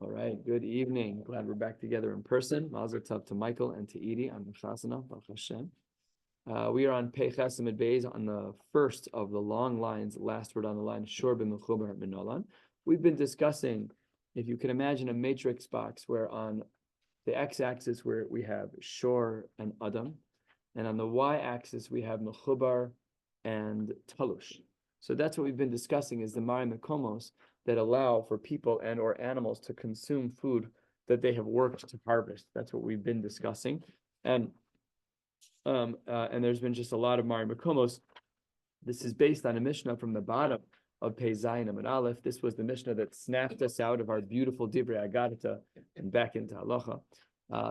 All right, good evening. Glad we're back together in person. Mazel tov to Michael and to Edie on Chasana, Baruch Hashem. We are on Pei Chesamid Beis on the first of the long lines, last word on the line, Shor b'mechubar minolan. We've been discussing, if you can imagine a matrix box where on the x-axis where we have Shor and Adam, and on the y-axis we have mechubar and talush. So that's what we've been discussing is the Mari Mekomos that allow for people and or animals to consume food that they have worked to harvest. That's what we've been discussing. And there's been just a lot of Mari Mekomos. This is based on a Mishnah from the bottom of Pei Zayin and Aleph. This was the Mishnah that snapped us out of our beautiful Divrei Agadata and back into Halacha.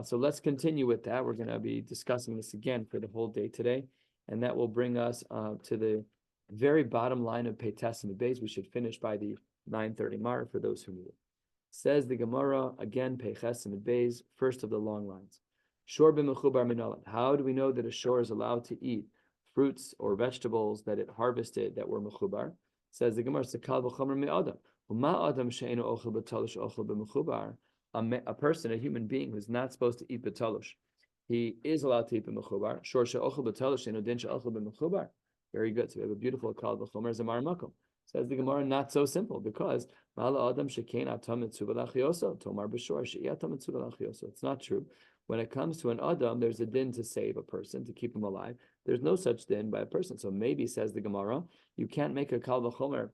So let's continue with that. We're going to be discussing this again for the whole day today. And that will bring us to the very bottom line of Pei Chesamid Beis. We should finish by the 9:30 Mar for those who need it. Says the Gemara, again, Pei Chesamid Beis, first of the long lines. Shor b'mechubar minolan. How do we know that a shor is allowed to eat fruits or vegetables that it harvested that were mechubar? Says the Gemara, Sekal v'chomer me'adam. U'ma adam she'eno ochel b'talosh ochel b'mechubar. A person, a human being who's not supposed to eat b'talosh, he is allowed to eat b'mechubar. Shor she'ochel b'talosh she'eno din she'ochel b'mechubar. Very good. So we have a beautiful Kal v'chomer Zamar Makom. Says the Gemara, not so simple, because it's not true. When it comes to an Adam, there's a din to save a person, to keep him alive. There's no such din by a person. So maybe, says the Gemara, you can't make a Kal v'chomer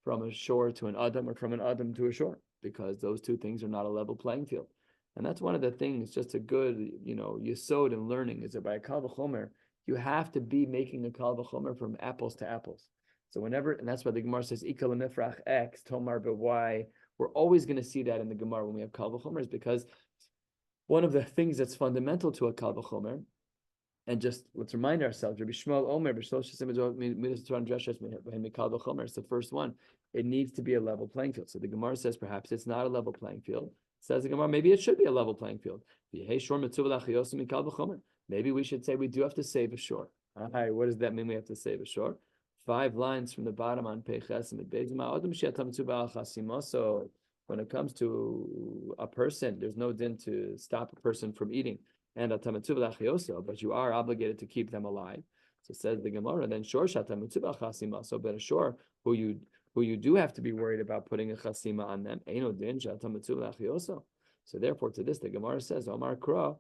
from a shore to an Adam or from an Adam to a shore, because those two things are not a level playing field. And that's one of the things, just a good, yesod in learning, is that by a Kal v'chomer, you have to be making a Kal v'chomer from apples to apples. So whenever, and that's why the Gemara says, Ika lemifrach X, Tomar b'Y, we're always going to see that in the Gemara when we have Kal v'chomers, because one of the things that's fundamental to a Kal v'chomer, and just let's remind ourselves, Rabbi Shmuel Omer, it's the first one, it needs to be a level playing field. So the Gemara says perhaps it's not a level playing field. Says the Gemara, maybe it should be a level playing field. Maybe we should say we do have to save a shore. All right, what does that mean we have to save a shore? 5 lines from the bottom on Pei Chesamid Beis. So when it comes to a person, there's no din to stop a person from eating, and but you are obligated to keep them alive. So says the Gemara, then shor so but a shore who you do have to be worried about putting a chasima on them. So therefore, to this the Gemara says, Omar Kra,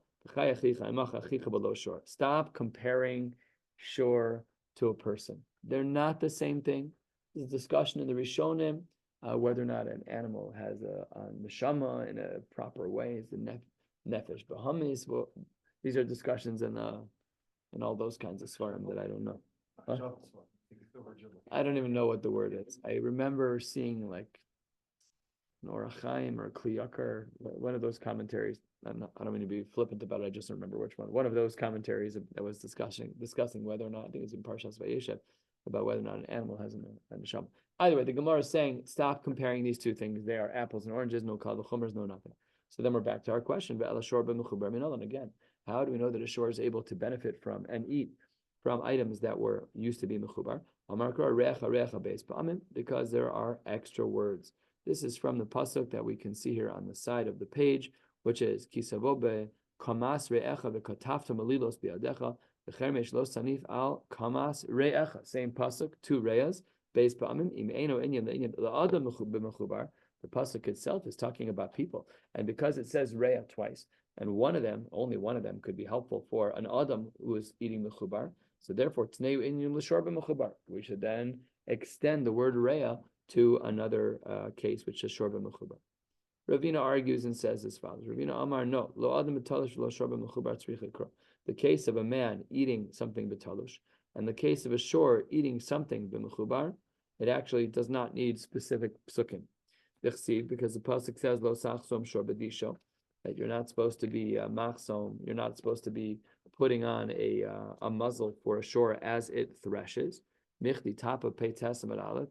stop comparing shore to a person. They're not the same thing. There's a discussion in the Rishonim whether or not an animal has a neshama in a proper way. Is the nefesh bahamis? Well, these are discussions in all those kinds of svarim that I don't know. Huh? I don't even know what the word is. I remember seeing like an Orach Chaim or a Kli Yakar, one of those commentaries. I don't mean to be flippant about it. I just don't remember which one. One of those commentaries that was discussing whether or not, I think it was in Parshas Vayeshev, about whether or not an animal has a neshama. Either way, the Gemara is saying, stop comparing these two things. They are apples and oranges, no kal v'chomers, no nothing. So then we're back to our question. Again, how do we know that a shore is able to benefit from and eat from items that were used to be mechubar? Because there are extra words. This is from the pasuk that we can see here on the side of the page, which is Kisavobe Kamas Re'echa v'Katafta Malilos Bi'adecha v'Chermesh Lo Sanif Al Kamas Re'echa. Same pasuk, 2 re'as, Beis Pa'amim Im Eino Inyan Le'inyan La'adam B'Mechubar. The pasuk itself is talking about people, and because it says re'ah twice, and only one of them, could be helpful for an adam who is eating mechubar. So therefore, Tneu Inyan L'Shor B'Mechubar. We should then extend the word re'ah to another case, which is shor b'mechubar. Ravina argues and says as follows. Ravina Amar, no, lo adam b'talosh lo shor b'mechubar tzrich likra. The case of a man eating something b'talosh, and the case of a shor eating something b'mechubar, it actually does not need specific psukim. Because the pasuk says lo sachsom shor b'disho, that you're not supposed to be machsom, you're not supposed to be putting on a muzzle for a shor as it threshes. Michdi tapa Pei Chesamid Aleph.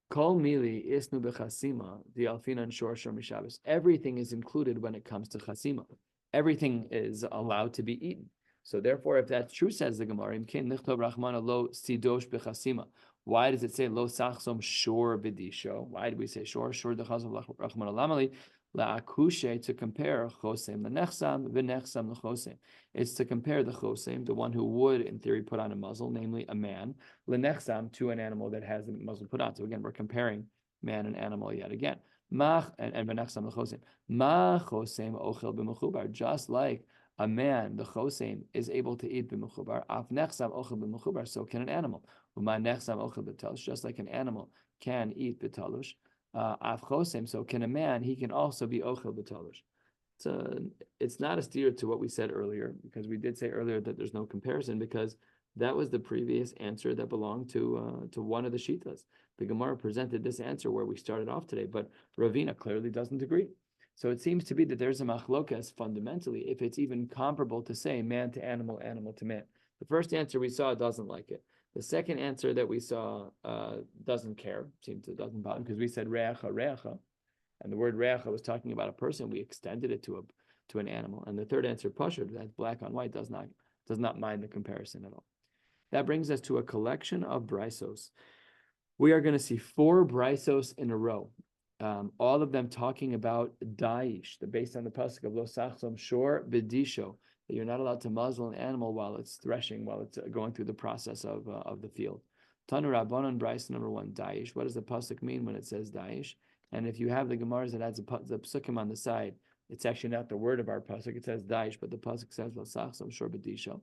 Kol mili isnu b'chasima the alfinan shor shor mishabes. Everything is included when it comes to chasima. Everything is allowed to be eaten. So therefore, if that's true, says the Gemara, imkin nichtov rachmana lo sidosh b'chasima. Why does it say lo sachsom shor bidisho? Why do we say shor? Shor dechazov rachman alamali la'akushe, to compare chosem lenechsam v'nechsam lechosem. It's to compare the chosem, the one who would in theory put on a muzzle, namely a man, lenechsam, to an animal that has the muzzle put on. So again, we're comparing man and animal yet again. Mach and v'nechsam lechosem. Ma chosem ochel b'mechubar, just like a man, the chosem, is able to eat b'mechubar. Af nechsam ochel b'mechubar, so can an animal. Just like an animal can eat betalush, af chosem, so can a man, he can also be ochel betalush. So it's not a shiur to what we said earlier, because we did say earlier that there's no comparison, because that was the previous answer that belonged to one of the shitas. The Gemara presented this answer where we started off today, but Ravina clearly doesn't agree. So it seems to be that there's a machlokas fundamentally, if it's even comparable to say man to animal, animal to man. The first answer we saw doesn't like it. The second answer that we saw doesn't care, doesn't bother, because we said reacha, reacha, and the word reacha was talking about a person. We extended it to an animal. And the third answer, pashut, that's black on white, does not mind the comparison at all. That brings us to a collection of brisos. We are going to see 4 brisos in a row, all of them talking about daish, based on the pasuk of lo sachsom shor bidisho, that you're not allowed to muzzle an animal while it's threshing, while it's going through the process of the field. Tanu Rabbanon, Bryce number 1, daish. What does the pasuk mean when it says daish? And if you have the Gemaras that adds the psukim on the side, it's actually not the word of our pasuk. It says daish, but the pasuk says lo sachsom shor bidisho.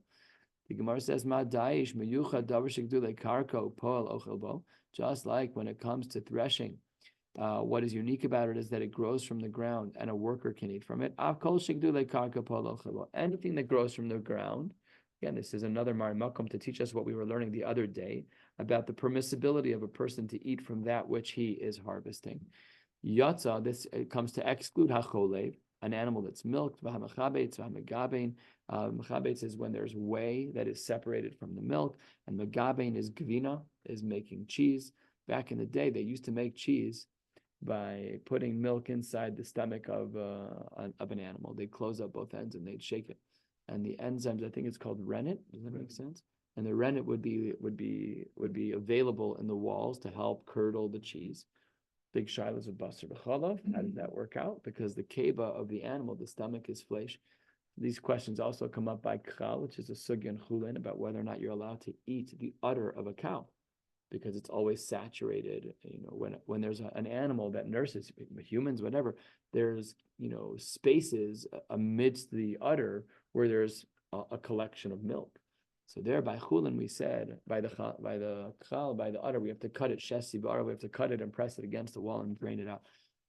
The Gemara says ma daish meyucha davar shigdule karko poel ochelbo. Just like when it comes to threshing, what is unique about it is that it grows from the ground and a worker can eat from it. Anything that grows from the ground, again, this is another marimakom to teach us what we were learning the other day about the permissibility of a person to eat from that which he is harvesting. Yatza, this comes to exclude hacholev, an animal that's milked. Mechabetz is when there's whey that is separated from the milk, and megabein is gvina, is making cheese. Back in the day, they used to make cheese by putting milk inside the stomach of an animal. They'd close up both ends and they'd shake it. And the enzymes, I think it's called rennet. Does that make sense? And the rennet would be available in the walls to help curdle the cheese. Big shilas of basar b'chalav. How does that work out? Because the keva of the animal, the stomach, is flesh. These questions also come up by kchal, which is a sugya in chulin, about whether or not you're allowed to eat the udder of a cow, because it's always saturated. When there's an animal that nurses humans, whatever, there's spaces amidst the udder where there's a collection of milk. So there by chulin we said by the udder we have to cut it shesi bar, we have to cut it and press it against the wall and drain it out.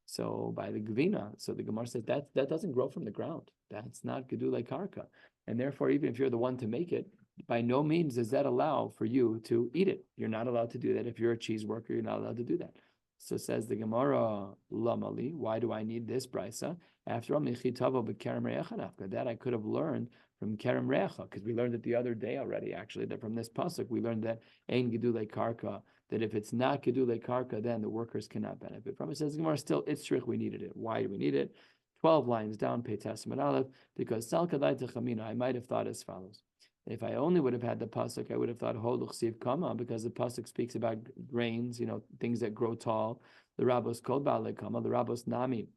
So by the gvina, so the Gemara says that doesn't grow from the ground. That's not gedulei karka, and therefore even if you're the one to make it, by no means does that allow for you to eat it. You're not allowed to do that. If you're a cheese worker, you're not allowed to do that. So says the Gemara, lamali, why do I need this brisa? After all, that I could have learned from Kerem Recha, because we learned it the other day already, actually, that from this pasuk, we learned that ein gedulei karka, that if it's not gedulei karka, then the workers cannot benefit from it. It says the Gemara, still, itzrich, we needed it. Why do we need it? 12 lines down, Pei Testament Aleph, because Sal Kadai Techamina, I might have thought as follows. If I only would have had the pasuk, I would have thought Holuch Siv Kama, because the pasuk speaks about grains, things that grow tall. The Rabbos Kol Baalei Kama, the Rabbos Nami,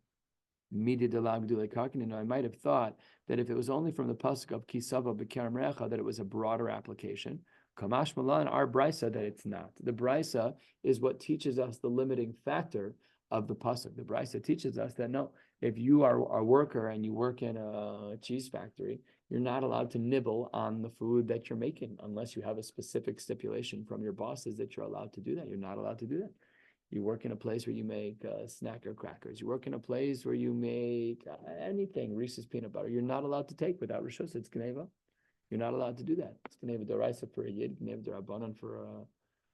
Midi Delag Dulei Karkin. I might have thought that if it was only from the pasuk of Kisava B'Kerem Recha, that it was a broader application. Kamash Malan, our brisa, that it's not. The brisa is what teaches us the limiting factor of the pasuk. The brisa teaches us that no, if you are a worker and you work in a cheese factory, you're not allowed to nibble on the food that you're making unless you have a specific stipulation from your bosses that you're allowed to do that. You're not allowed to do that. You work in a place where you make snacker crackers. You work in a place where you make anything, Reese's peanut butter. You're not allowed to take without rishus. It's gneva. You're not allowed to do that. It's gneva d'oraisa for a yid, gneva d'rabbanan for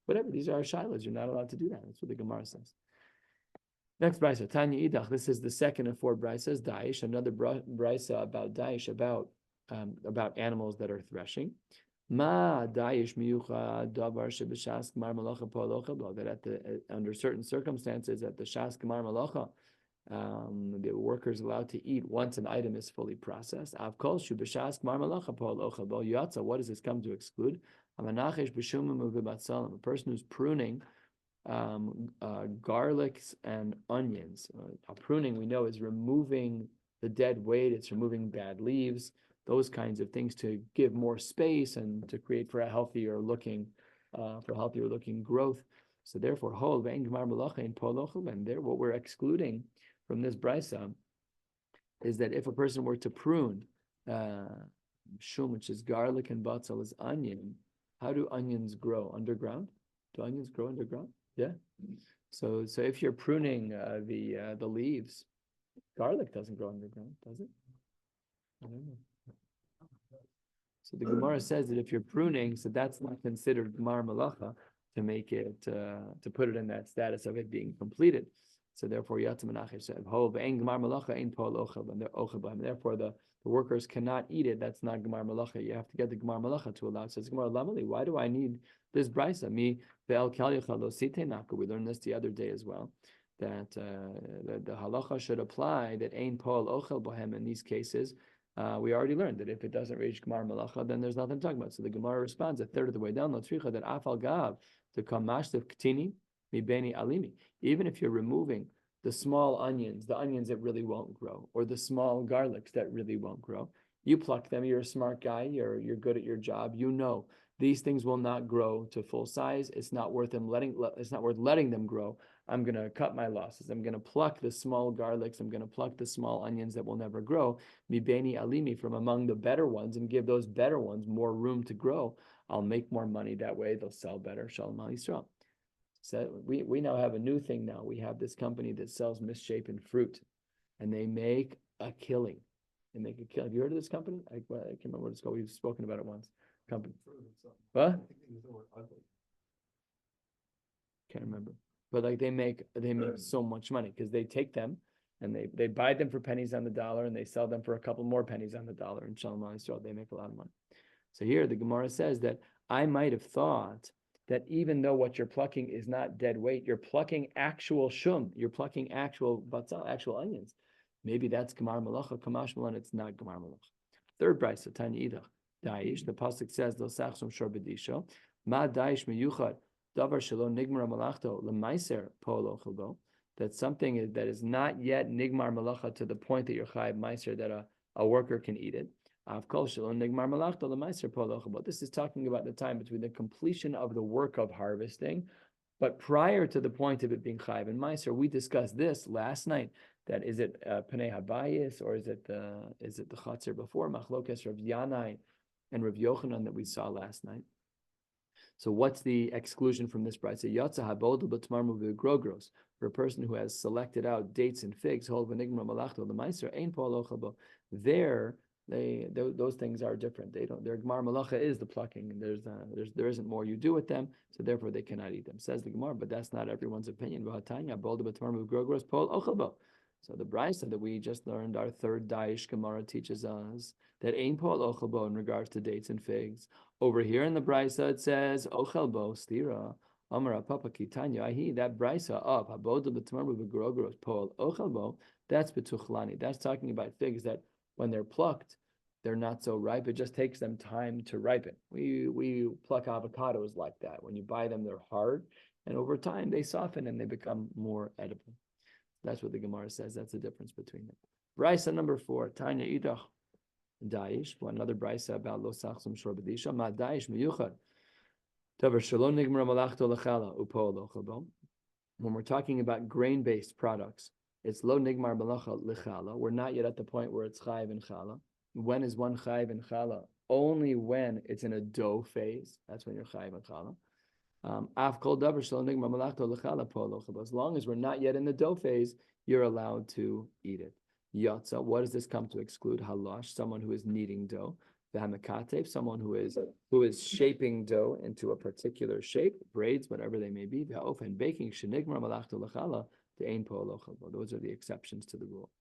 whatever. These are our shilas. You're not allowed to do that. That's what the Gemara says. Next brisa, Tanya Idach. This is the second of 4 brisas. Daish, another brisa about Daish, about animals that are threshing. Ma Daish miyucha davar shebeshas gemar malacha polocha, that under certain circumstances at the shas gemar malacha, the worker is allowed to eat once an item is fully processed. Av kol shu b'shas gemar malacha polocha bo yatza. What does this come to exclude? A person who's pruning garlics and onions. Pruning, we know, is removing the dead weight. It's removing bad leaves, those kinds of things to give more space and to create for a healthier looking growth. So therefore, and there, what we're excluding from this brisa is that if a person were to prune shum, which is garlic, and batzal is onion, how do onions grow? Underground? Do onions grow underground? Yeah. So if you're pruning the leaves, garlic doesn't grow underground, does it? I don't know. So the Gemara says that if you're pruning, so that's not considered Gemar Malacha to make it to put it in that status of it being completed. So therefore, Yatzim said, and therefore the workers cannot eat it. That's not Gemar Malacha. You have to get the Gemar Malacha to allow. It says Gemara Lamali, why do I need this brisa? We learned this the other day as well, that the halacha should apply that ein pol ochel bohem in these cases. We already learned that if it doesn't reach Gemar Malacha, then there's nothing to talk about. So the Gemara responds a third of the way down, that afal gav to come mashlev ktini mi beni alimi. Even if you're removing the small onions, the onions that really won't grow, or the small garlics that really won't grow, you pluck them. You're a smart guy. You're good at your job. You know these things will not grow to full size. It's not worth letting them grow. I'm going to cut my losses. I'm going to pluck the small garlics. I'm going to pluck the small onions that will never grow. Mi beni alimi, from among the better ones, and give those better ones more room to grow. I'll make more money that way. They'll sell better. Shalom al Yisrael. So we now have a new thing now. We have this company that sells misshapen fruit, and they make a killing. They make a killing. Have you heard of this company? I can't remember what it's called. We've spoken about it once. Company. What? Can't remember. But like they make so much money because they take them and they buy them for pennies on the dollar and they sell them for a couple more pennies on the dollar. And Shalom al Yisrael, they make a lot of money. So here the Gemara says that I might have thought that even though what you're plucking is not dead weight, you're plucking actual shum, you're plucking actual batzal, actual onions. Maybe that's Gemar Malacha, Kamash Malan, it's not Gemar Malacha. Third brisa, Tanya Idach, Daish, the pasuk says, Lo sachsum shor b'disho, Ma Daish meyuchad, Davar shelo nigmar malachto, Lemaiser polo chilbo, that something that is not yet nigmar malacha to the point that you're chayiv meiser, that a worker can eat it. This is talking about the time between the completion of the work of harvesting, but prior to the point of it being chayiv and meiser. We discussed this last night. That is it Pnei Habayis, or is it the Chatzir before Machlokes Rav Yanai and Rav Yochanan that we saw last night? So what's the exclusion from this bride? For a person who has selected out dates and figs, there those things are different. They don't. Their Gemar Malacha is the plucking, and there isn't more you do with them, so therefore they cannot eat them. Says the Gemara, but that's not everyone's opinion. So the brisa that we just learned, our third Daish Gemara, teaches us that ein pol ochelbo in regards to dates and figs. Over here in the brisa it says ochelbo stira amar papa kitanya ahi, that brisa of haboda b'tmarmu v'grogros pol ochelbo, that's betuchlani. That's talking about figs that when they're plucked, they're not so ripe. It just takes them time to ripen. We pluck avocados like that. When you buy them, they're hard, and over time they soften and they become more edible. That's what the Gemara says. That's the difference between them. Brisa number 4, Tanya Idach Daish. Another brisa about Lo Sachsum Shor B'disha. Ma Daish Meyuchad. Davar Shalom Nigmar Malachto Lechala Upo Lochabo. When we're talking about grain-based products, it's Lo Nigmar Malacha Lechala. We're not yet at the point where it's Chayiv and Chala. When is one Chayiv and Chala? Only when it's in a dough phase. That's when you're Chayiv and Chala. As long as we're not yet in the dough phase, you're allowed to eat it. Yatza, what does this come to exclude? Halash, someone who is kneading dough. V'hamakatev, someone who is shaping dough into a particular shape, braids, whatever they may be. V'haofen baking shenigmar malachto lechala de'ein po lochal. Those are the exceptions to the rule.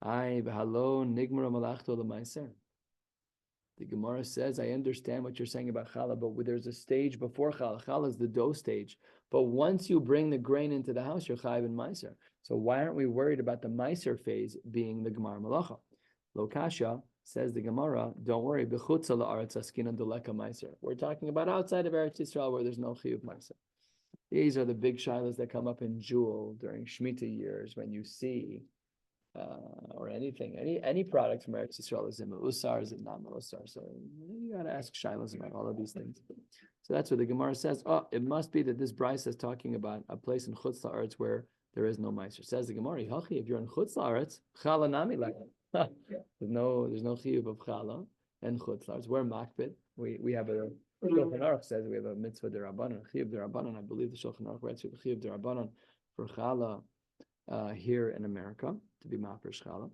Ay v'halo nigmar malachto lemaiser. The Gemara says, I understand what you're saying about challah, but there's a stage before challah. Challah is the dough stage. But once you bring the grain into the house, you're chayiv and meiser. So why aren't we worried about the meiser phase being the Gemar Malacha? Lo kasha, Says the Gemara, don't worry. We're talking about outside of Eretz Yisrael where there's no chiyuv meiser. These are the big shilas that come up in Jewel during Shemitah years when you see, or anything, any product from Eretz Yisrael, is it me'usar, is it not me'usar? So you got to ask shilas about all of these things. So that's what the Gemara says. Oh, it must be that this brisa is talking about a place in Chutz La'aretz where there is no meiser. Says the Gemara, if you're in Chutz La'aretz, chala nami like. There's no chiyuv of chala and Chutz La'aretz. We're makbid. We have a Shulchan Aruch says we have a mitzvah derabanan, chiyuv derabanan. I believe the Shulchan Aruch writes chiyuv derabanan for chala here in America to be mafresh chala.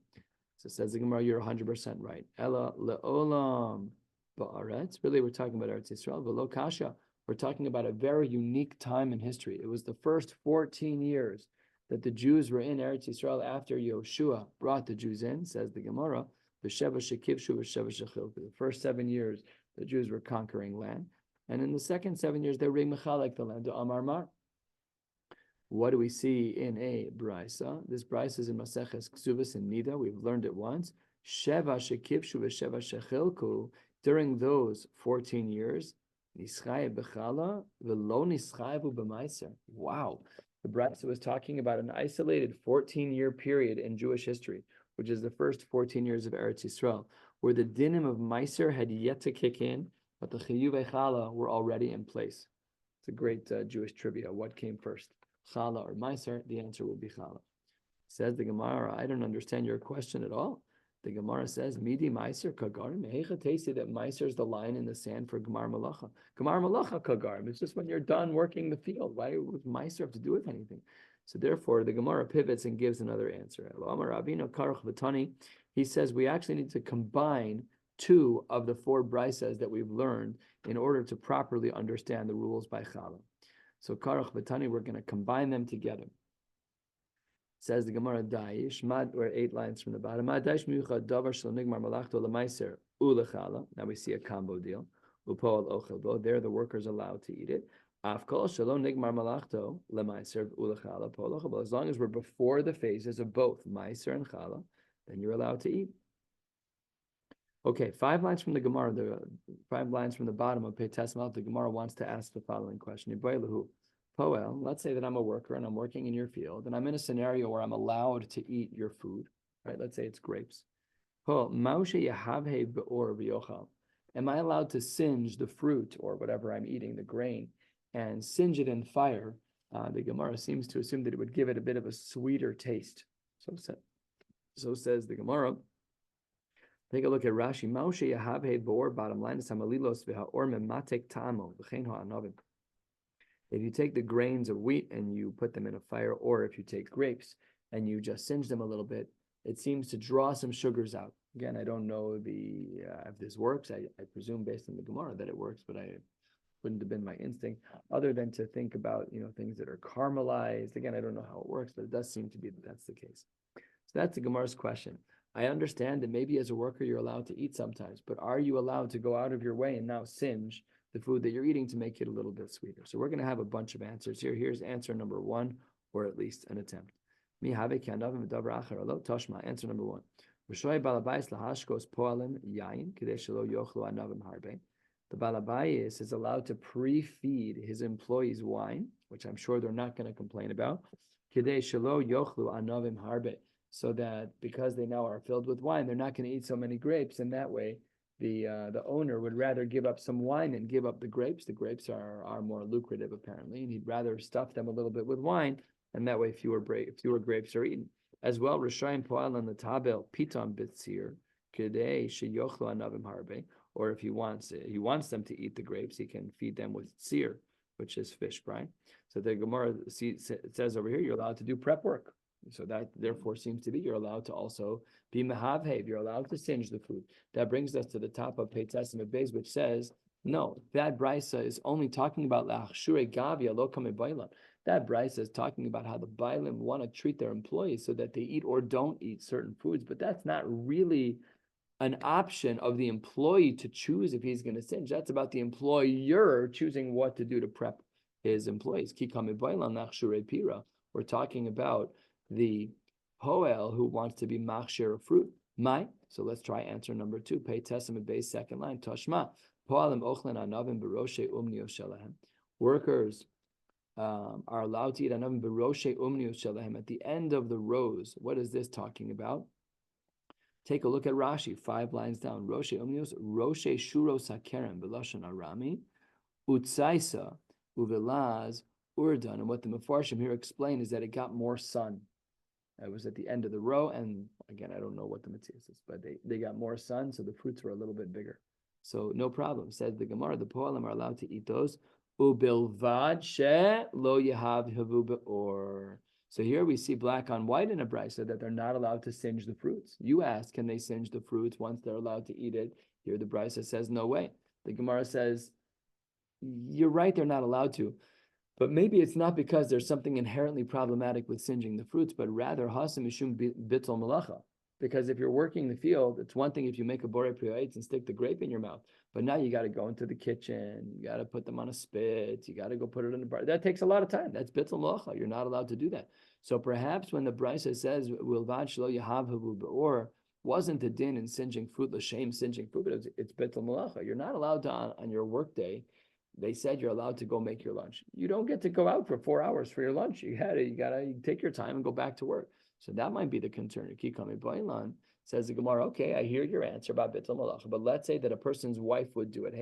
So it says the Gemara, you're 100% right. Ella leolam ba'aretz. Really, we're talking about Eretz Yisrael. V'lo kasha. We're talking about a very unique time in history. It was the first 14 years that the Jews were in Eretz Yisrael after Yoshua brought the Jews in. Says the Gemara, v'sheva shekivshu v'sheva shechilku. The first 7 years, the Jews were conquering land. And in the second 7 years, they were mechalek the land to Amar Mar. What do we see in a brisa? This brisa is in Maseches Ksuvas and Nida. We've learned it once. Sheva shekivshu v'sheva shechilku. During those 14 years, nischayev b'chala v'lo nischayevu b'maiser. Wow. The brisa was talking about an isolated 14-year period in Jewish history, which is the first 14 years of Eretz Yisrael, where the dinim of Meiser had yet to kick in, but the chiyuvei chala were already in place. It's a great Jewish trivia. What came first, chala or Meiser? The answer will be chala. Says the Gemara, I don't understand your question at all. The Gemara says, Midi Meiser Kagarim. Heicha Tesi, that Meiser is the line in the sand for Gemar Malacha. Gemar Malacha Kagarim. It's just when you're done working the field. Why would Meiser have to do with anything? So therefore, the Gemara pivots and gives another answer. He says we actually need to combine 2 of the 4 brisas that we've learned in order to properly understand the rules by Chala. So Karach V'Tani, we're going to combine them together. Says the Gemara, Daish, we're 8 lines from the bottom. Now we see a combo deal. There, the workers allowed to eat it. As long as we're before the phases of both Meiser and Chala, then you're allowed to eat. Okay, 5 lines from the Gemara, 5 lines from the bottom of Peites Malach, the Gemara wants to ask the following question. Let's say that I'm a worker and I'm working in your field and I'm in a scenario where I'm allowed to eat your food, right? Let's say it's grapes. Am I allowed to singe the fruit or whatever I'm eating, the grain, and singe it in fire? The Gemara seems to assume that it would give it a bit of a sweeter taste. So says the Gemara. Take a look at Rashi. Bottom line is if you take the grains of wheat and you put them in a fire, or if you take grapes and you just singe them a little bit, it seems to draw some sugars out. Again, I don't know if this works. I presume based on the Gemara that it works, but I wouldn't have been my instinct other than to think about things that are caramelized. Again, I don't know how it works, but it does seem to be that that's the case. So that's the Gemara's question. I understand that maybe as a worker you're allowed to eat sometimes, but are you allowed to go out of your way and now singe the food that you're eating to make it a little bit sweeter? So we're going to have a bunch of answers here. Here's answer number 1, or at least an attempt. Answer number 1. The Balabais is allowed to pre-feed his employees wine, which I'm sure they're not going to complain about, so that because they now are filled with wine, they're not going to eat so many grapes, and that way the owner would rather give up some wine and give up the grapes. The grapes are more lucrative apparently, and he'd rather stuff them a little bit with wine, and that way fewer grapes are eaten. As well, Rishayim Poal on the Tabel Pitam Bitzir Kedei Sheyochlu Anavim Harbe, or if he wants them to eat the grapes, he can feed them with tzir, which is fish brine. So the Gemara says over here, you're allowed to do prep work. So that therefore seems to be you're allowed to also be mehavhev. You're allowed to singe the food. That brings us to the top of Peites Beis, which says no. That brisa is only talking about la'achshure gavia lo kame bailam. That brisa is talking about how the bailim want to treat their employees so that they eat or don't eat certain foods, but that's not really an option of the employee to choose if he's going to singe. That's about the employer choosing what to do to prep his employees. Ki kame bailam la'achshure pira. We're talking about the Poel who wants to be machshir of fruit. My. So let's try answer number 2. Pay testament base, second line. Tashma. Po'alim ochlen anavim beroshe umnio shelahem. Workers are allowed to eat anavim beroshe umnio shelahem at the end of the rows. What is this talking about? Take a look at Rashi, 5 lines down. Roshe umnios, roshe shuros hakerem b'lashon arami, utsaisa uvilaz urdan. And what the Mefarshim here explain is that it got more sun. It was at the end of the row, and again, I don't know what the Metzia is, but they got more sun, so the fruits were a little bit bigger. So no problem. Says the Gemara, the Poalim are allowed to eat those. Ubilvad she lo yehav havu be'or. So here we see black on white in a brisa that they're not allowed to singe the fruits. You ask, can they singe the fruits once they're allowed to eat it? Here the brisa says, no way. The Gemara says, you're right, they're not allowed to. But maybe it's not because there's something inherently problematic with singeing the fruits, but rather hasam mishum bittul malacha. Because if you're working the field, it's one thing if you make a borei priyates and stick the grape in your mouth. But now you got to go into the kitchen, you got to put them on a spit, you got to go put it in the bar. That takes a lot of time. That's bittul malacha. You're not allowed to do that. So perhaps when the brisa says wilvad shelo yahavhu be'or, wasn't the din in singeing fruit, l'shem singeing fruit, but it's bittul malacha. You're not allowed to on your work day. They said you're allowed to go make your lunch. You don't get to go out for 4 hours for your lunch. You gotta take your time and go back to work. So that might be the concern. Kikami Bailan says the Gemara, okay, I hear your answer about bittul malacha, but let's say that a person's wife would do it.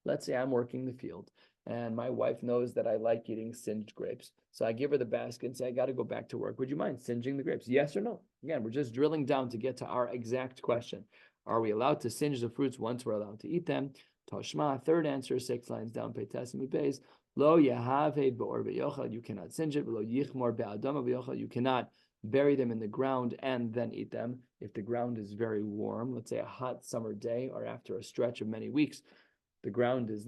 Let's say I'm working the field and my wife knows that I like eating singed grapes. So I give her the basket and say, I got to go back to work. Would you mind singeing the grapes? Yes or no? Again, we're just drilling down to get to our exact question. Are we allowed to singe the fruits once we're allowed to eat them? Toshma, third answer, 6 lines down, Peitas Beis. Lo yahave be'or be'yochal, you cannot singe it. Lo yichmor be'adama be'yochal, you cannot bury them in the ground and then eat them. If the ground is very warm, let's say a hot summer day or after a stretch of many weeks, the ground is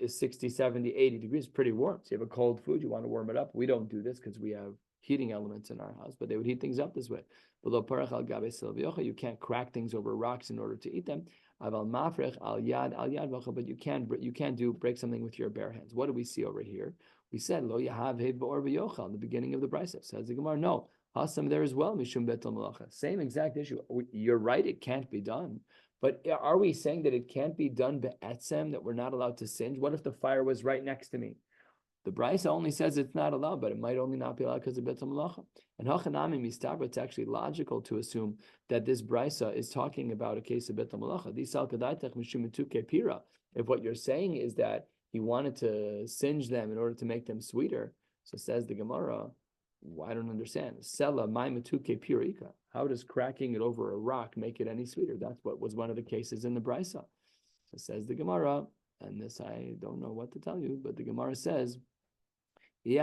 60, 70, 80 degrees, pretty warm. So you have a cold food, you want to warm it up. We don't do this because we have heating elements in our house, but they would heat things up this way. Below parachal gabe silviocha, you can't crack things over rocks in order to eat them. Aval mafrech al yad but you can't break something with your bare hands. What do we see over here? We said lo yahav hed ba'or v'yochal in the beginning of the brisa. Says the Gemara, no, hasam there as well mishum betul malacha. Same exact issue. You're right, it can't be done. But are we saying that it can't be done be'etzem, that we're not allowed to singe? What if the fire was right next to me? The brisa only says it's not allowed, but it might only not be allowed because of betul malacha. And hachanami mistabra, it's actually logical to assume that this brisa is talking about a case of betul malacha. If what you're saying is that he wanted to singe them in order to make them sweeter, so says the Gemara, I don't understand. Sela maimatuke pirika. How does cracking it over a rock make it any sweeter? That's what was one of the cases in the brisa. So says the Gemara, and this I don't know what to tell you, but the Gemara says, it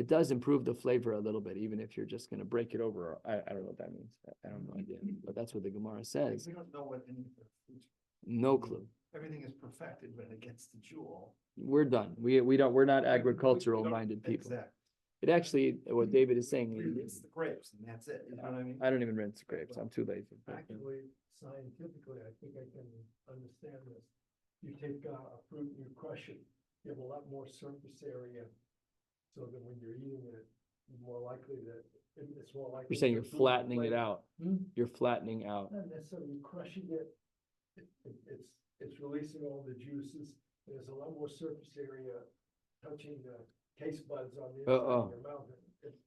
does improve the flavor a little bit, even if you're just going to break it over. I don't know what that means. I don't know idea, but that's what the Gemara says. We don't know what any of the fruits. No clue. Everything is perfected when it gets to jewel. We're done. We're not agricultural minded people. Exactly. It actually, what David is saying, It's the grapes, and that's it. You know what I mean? I don't even rinse grapes. I'm too lazy. Actually, scientifically, I think I can understand this. You take a fruit and you crush it, you have a lot more surface area, so that when you're eating it, you're more likely that it's more likely. You're saying you're the fruit flattening it flavor. out. You're flattening out. Not necessarily crushing it. It's releasing all the juices. There's a lot more surface area touching the taste buds on the inside of your mouth.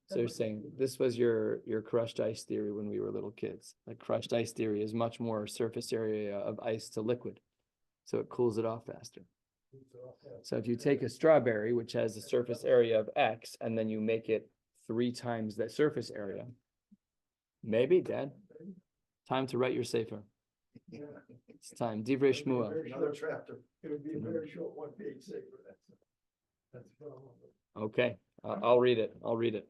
So you're saying this was your crushed ice theory when we were little kids. Like crushed ice theory is much more surface area of ice to liquid, so it cools it off faster. So if you take a strawberry, which has a surface area of X, and then you make it 3 times that surface area, maybe, Dad, time to write your sefer. Yeah. It's time. Divrei Shmuel. Another chapter. It would be a very short 1-page sefer. That's the problem. Okay, I'll read it.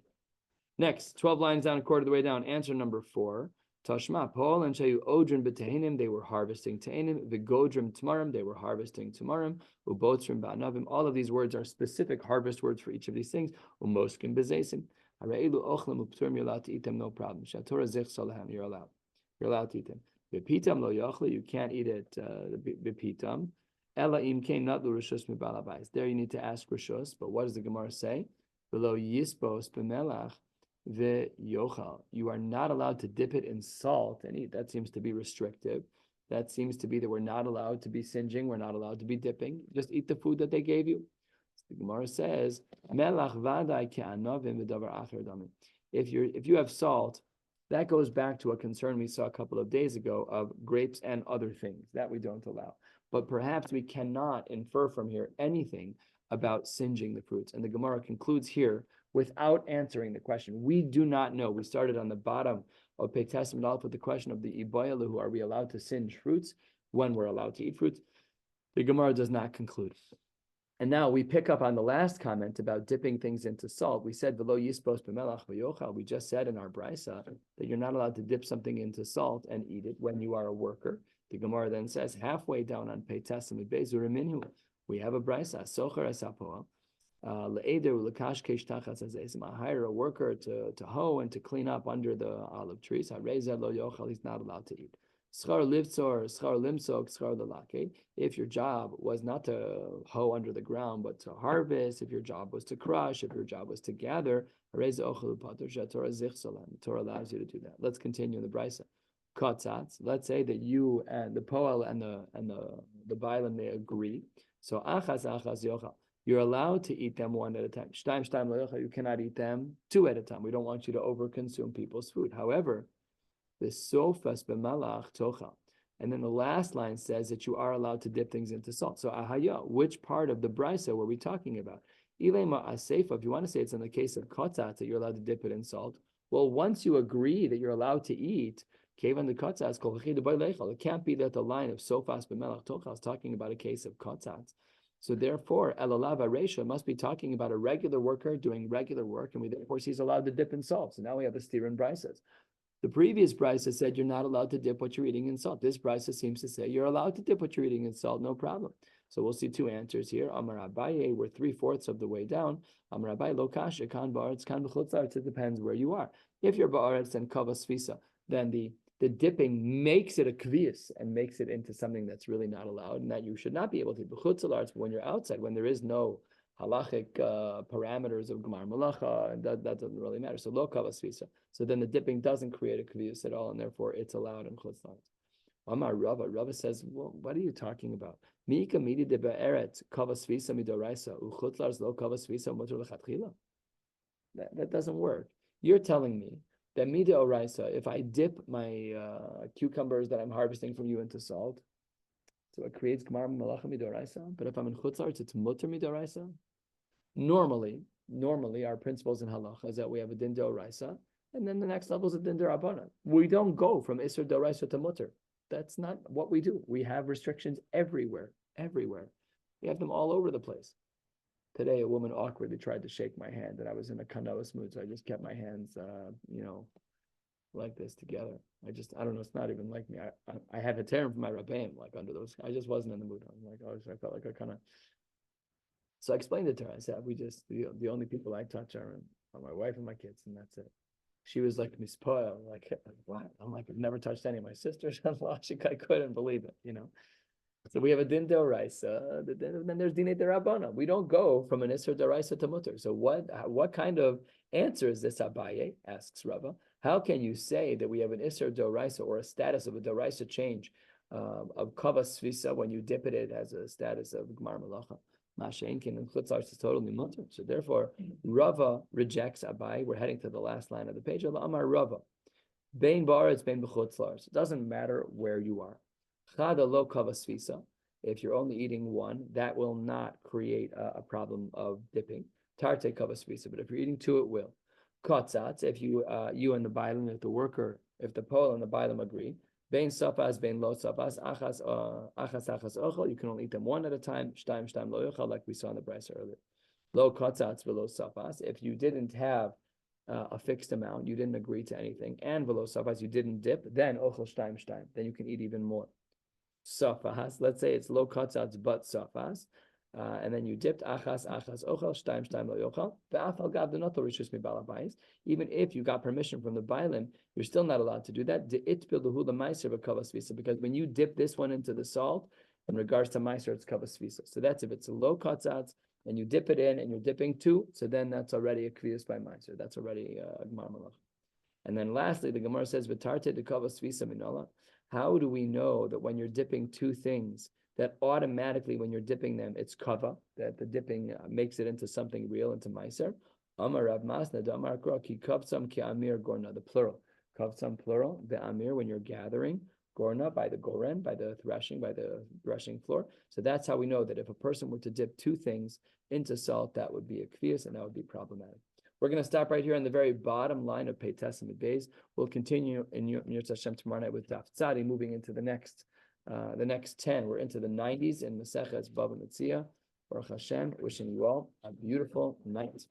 Next, 12 lines down, a quarter of the way down. Answer number 4. Tashma, Paul and Shayu Odrin b'tehinim, they were harvesting tehinim. V'godrim tamarim, they were harvesting tamarim. Ubotzrim ba'anavim, all of these words are specific harvest words for each of these things. Umoskim b'zeisim. Harailu ochlam upturim, you're allowed to eat them, no problem. Shatorah zich salahem, you're allowed to eat them. B'pitam lo yachli, you can't eat it b'pitam. Ela im kein not l'rishus mibalabais. There you need to ask rishus, but what does the Gemara say? Below yispos b'melach the yochal. You are not allowed to dip it in salt and eat. That seems to be restrictive. That seems to be that we're not allowed to be singeing. We're not allowed to be dipping. Just eat the food that they gave you. The Gemara says, "Melach vadai ke'anavim v'davar acher damim." If you have salt, that goes back to a concern we saw a couple of days ago of grapes and other things that we don't allow. But perhaps we cannot infer from here anything about singeing the fruits. And the Gemara concludes here without answering the question. We do not know. We started on the bottom of Pei Testament Aleph with the question of the Ibayalu, who are we allowed to singe fruits when we're allowed to eat fruits? The Gemara does not conclude. And now we pick up on the last comment about dipping things into salt. We said v'lo yispos b'melach v'yochal. We just said in our brisa that you're not allowed to dip something into salt and eat it when you are a worker. The Gemara then says halfway down on Pei Testament Beis Uriminu, we have a brisa socher esapoa. I hire a worker to hoe and to clean up under the olive trees. He's not allowed to eat. If your job was not to hoe under the ground, but to harvest, if your job was to crush, if your job was to gather, the Torah allows you to do that. Let's continue in the brisa. Kotzatz, let's say that you and the poel and the bailam, they agree. So achas yochal. You're allowed to eat them one at a time. You cannot eat them two at a time. We don't want you to overconsume people's food. However, the sofas b'malach tochal. And then the last line says that you are allowed to dip things into salt. So ahaya, which part of the brisa were we talking about? Ilema asefa, if you want to say it's in the case of kotzat that you're allowed to dip it in salt. Well, once you agree that you're allowed to eat, kevan the kotzat, it can't be that the line of sofas b'malach tochal is talking about a case of kotzat. So therefore, elalava resha must be talking about a regular worker doing regular work, and we therefore he's allowed to dip in salt. So now we have the steer in brisas. The previous brisa said you're not allowed to dip what you're eating in salt. This brisa seems to say you're allowed to dip what you're eating in salt, no problem. So we'll see two answers here. Amar Abaye, we're 3/4 of the way down. Amar Abaye, lo kasha kan ba'aretz kan b'chutzlaretz. It depends where you are. If you're ba'aretz and kavas svisa, then the dipping makes it a kvius and makes it into something that's really not allowed and that you should not be able to. B'chutzlaretz, when you're outside, when there is no halachic parameters of Gemar Malacha, and that doesn't really matter. So lo kavas svisa. So then the dipping doesn't create a kvius at all, and therefore it's allowed in chutzlaretz. Amar Rava. Rava says, well, what are you talking about? Miika midi de be'eret kavas svisa midoraisa uchutzlaretz lo kavas svisa mutar lechatchila. That doesn't work. You're telling me that mida oraisa, if I dip my cucumbers that I'm harvesting from you into salt, so it creates Gemar Malacha midoraisa. But if I'm in chutzlaretz, it's mutar midoraisa. Normally, our principles in halacha is that we have a din d'oraisa, and then the next level is a din d'rabbanan. We don't go from isur d'oraisa to mutar. That's not what we do. We have restrictions everywhere. We have them all over the place. Today, a woman awkwardly tried to shake my hand, and I was in a kanoas mood, so I just kept my hands, like this together. I don't know. It's not even like me. I had a term from my rabbeim, like under those. I just wasn't in the mood. I felt like I kind of. So I explained it to her. I said, the only people I touch are my wife and my kids, and that's it. She was like, mispoil, like, what? I'm like, I've never touched any of my sisters. I couldn't believe it, So we have a din d'oraisa, then there's din d'rabbanan. We don't go from an isser d'oraisa to mutter. So what kind of answer is this, Abaye? Asks Rava. How can you say that we have an isser d'oraisa or a status of a d'oraisa change of kavas svisa when you dip it as a status of Gemar Malacha? Masha'inkin and chutzlaretz is totally mutter. So therefore, Rava rejects Abaye. We're heading to the last line of the page. Amar Rava, bein ba'aretz bein b'chutzlaretz. It doesn't matter where you are. Chada lo kavas svisa. If you're only eating one, that will not create a problem of dipping. Tarte kavas svisa. But if you're eating two, it will. Kotzatz. If you and the bailam, if the worker, if the poel and the bailam agree. Bein safas, bein lo safas, achas ochel. You can only eat them one at a time. Shtaim lo yochel, like we saw in the brisa earlier. Lo kotzatz velo safas. If you didn't have a fixed amount, you didn't agree to anything, and velo safas, you didn't dip, then ochel shtaim. Then you can eat even more. Safas. Let's say it's lo kotzatz but safas. And then you dipped achas ochel shtaim lo yochel. Ve'afal gav denoto rishus mibal habayis. Even if you got permission from the bailim, you're still not allowed to do that. Because when you dip this one into the salt, in regards to meiser, it's kavas visa. So that's if it's a low kotzatz and you dip it in, and you're dipping two, so then that's already a kviyas by meiser. That's already a gmar malach. And then lastly, the Gemara says, "V'tarte dekava svisa minola." How do we know that when you're dipping two things, that automatically when you're dipping them, it's kava, that the dipping makes it into something real, into meiser? Amar Rav Masna, Amar Kra, ki kavsam ki amir gorna, the plural. Kavsam plural, the amir, when you're gathering, gorna by the goren, by the threshing floor. So that's how we know that if a person were to dip two things into salt, that would be a kvias, and that would be problematic. We're going to stop right here on the very bottom line of Peites and Beis. We'll continue in Yirtzeh Hashem tomorrow night with Daf Tzadi, moving into the next 10. We're into the 90s in Maseches Bava Metzia. Baruch Hashem, wishing you all a beautiful night.